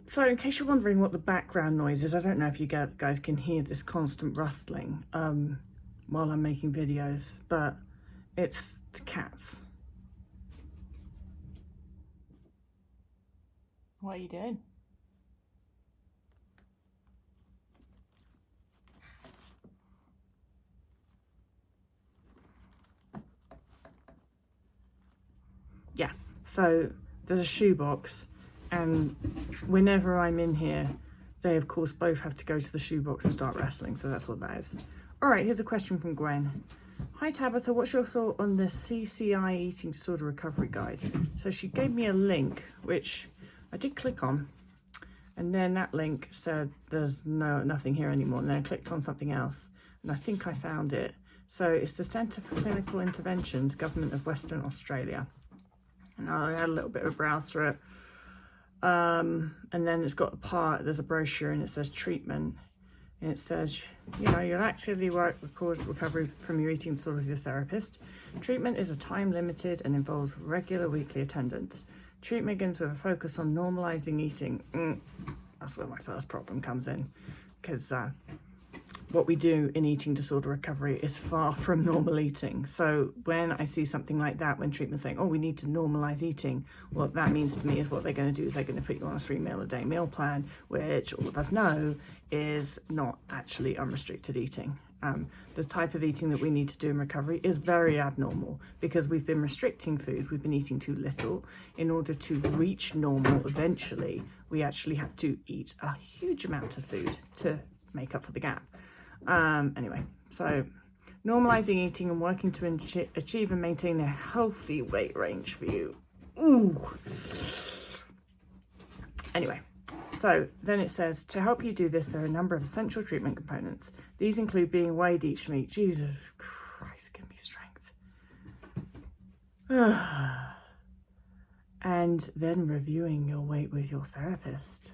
So in case you're wondering what the background noise is, I don't know if you guys can hear this constant rustling while I'm making videos, but it's the cats. What are you doing? Yeah, so there's a shoebox, and whenever I'm in here, they of course both have to go to the shoebox and start wrestling, so that's what that is. All right, here's a question from Gwen. Hi Tabitha, what's your thought on the CCI Eating Disorder Recovery Guide? So she gave me a link, which I did click on, and then that link said there's nothing here anymore, and then I clicked on something else, and I think I found it. So it's the Centre for Clinical Interventions, Government of Western Australia. And I had a little bit of a browse through it. And then it's got a part, there's a brochure, and it says treatment. And it says, you know, you'll actively work towards recovery from your eating disorder with your therapist. Treatment is a time limited and involves regular weekly attendance. Treatment begins with a focus on normalizing eating. That's where my first problem comes in, because what we do in eating disorder recovery is far from normal eating. So when I see something like that, when treatment's saying, oh, we need to normalize eating, what that means to me is what they're going to do is they're going to put you on a 3 meal a day meal plan, which all of us know is not actually unrestricted eating. The type of eating that we need to do in recovery is very abnormal because we've been restricting food, we've been eating too little. In order to reach normal eventually, we actually have to eat a huge amount of food to make up for the gap. Anyway, so normalizing eating and working to achieve and maintain a healthy weight range for you. Ooh. Anyway, so then it says, to help you do this, there are a number of essential treatment components. These include being weighed each week. Jesus Christ, give me strength. And then reviewing your weight with your therapist.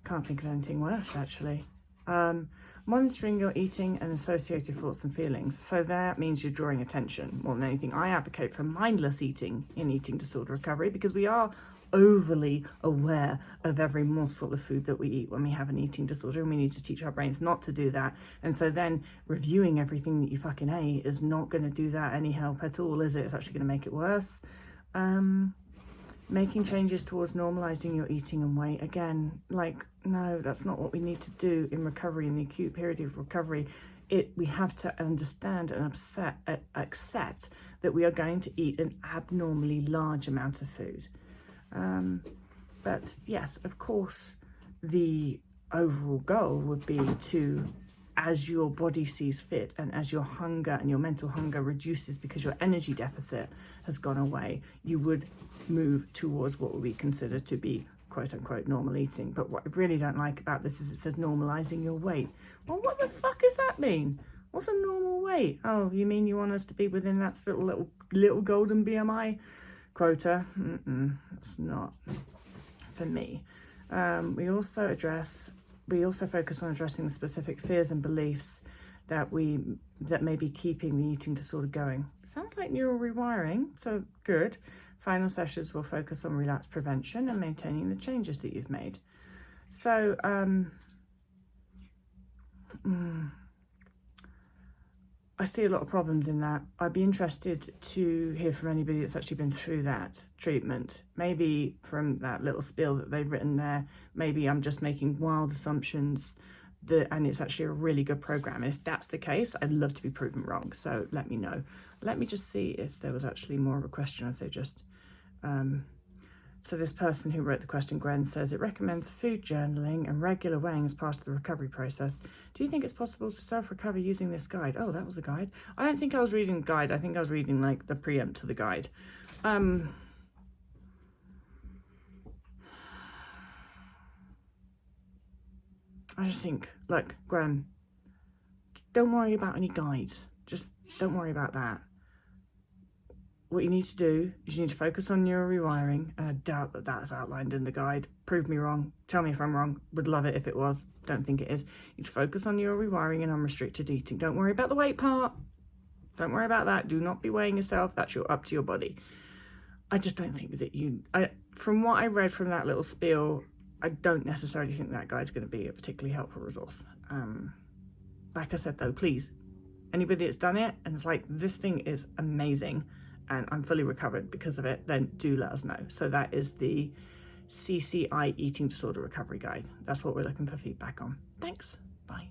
Can't think of anything worse, actually. Monitoring your eating and associated thoughts and feelings. So that means you're drawing attention more than anything. I advocate for mindless eating in eating disorder recovery because we are overly aware of every morsel of food that we eat when we have an eating disorder, and we need to teach our brains not to do that. And so then reviewing everything that you fucking ate is not going to do that any help at all, is it? It's actually going to make it worse. Making changes towards normalizing your eating and weight. Again, like, no, that's not what we need to do in recovery, in the acute period of recovery. We have to understand and accept that we are going to eat an abnormally large amount of food. But yes, of course, the overall goal would be to, as your body sees fit and as your hunger and your mental hunger reduces because your energy deficit has gone away, you would move towards what we consider to be quote unquote normal eating. But what I really don't like about this is it says normalizing your weight. Well, what the fuck does that mean? What's a normal weight? Oh, you mean you want us to be within that little golden BMI quota? It's not for me. We also focus on addressing the specific fears and beliefs that may be keeping the eating disorder going. Sounds like neural rewiring, so good. Final sessions will focus on relapse prevention and maintaining the changes that you've made. So, I see a lot of problems in that. I'd be interested to hear from anybody that's actually been through that treatment. Maybe from that little spiel that they've written there, maybe I'm just making wild assumptions and it's actually a really good program. And if that's the case, I'd love to be proven wrong. So let me know. Let me just see if there was actually more of a question, if they just... So this person who wrote the question, Gwen, says it recommends food journaling and regular weighing as part of the recovery process. Do you think it's possible to self-recover using this guide? Oh, that was a guide. I don't think I was reading the guide. I think I was reading like the preamble to the guide. I just think, look, Gwen, don't worry about any guides. Just don't worry about that. What you need to do is you need to focus on neural rewiring, and I doubt that that's outlined in the guide. Prove me wrong. Tell me if I'm wrong. Would love it if it was. Don't think it is. You need to focus on neural rewiring and unrestricted eating. Don't worry about the weight part. Don't worry about that. Do not be weighing yourself. That's up to your body. I just don't think that from what I read from that little spiel, I don't necessarily think that guide's going to be a particularly helpful resource. Like I said though, please, anybody that's done it and it's like, this thing is amazing and I'm fully recovered because of it, then do let us know. So that is the CCI Eating Disorder Recovery Guide. That's what we're looking for feedback on. Thanks. Bye.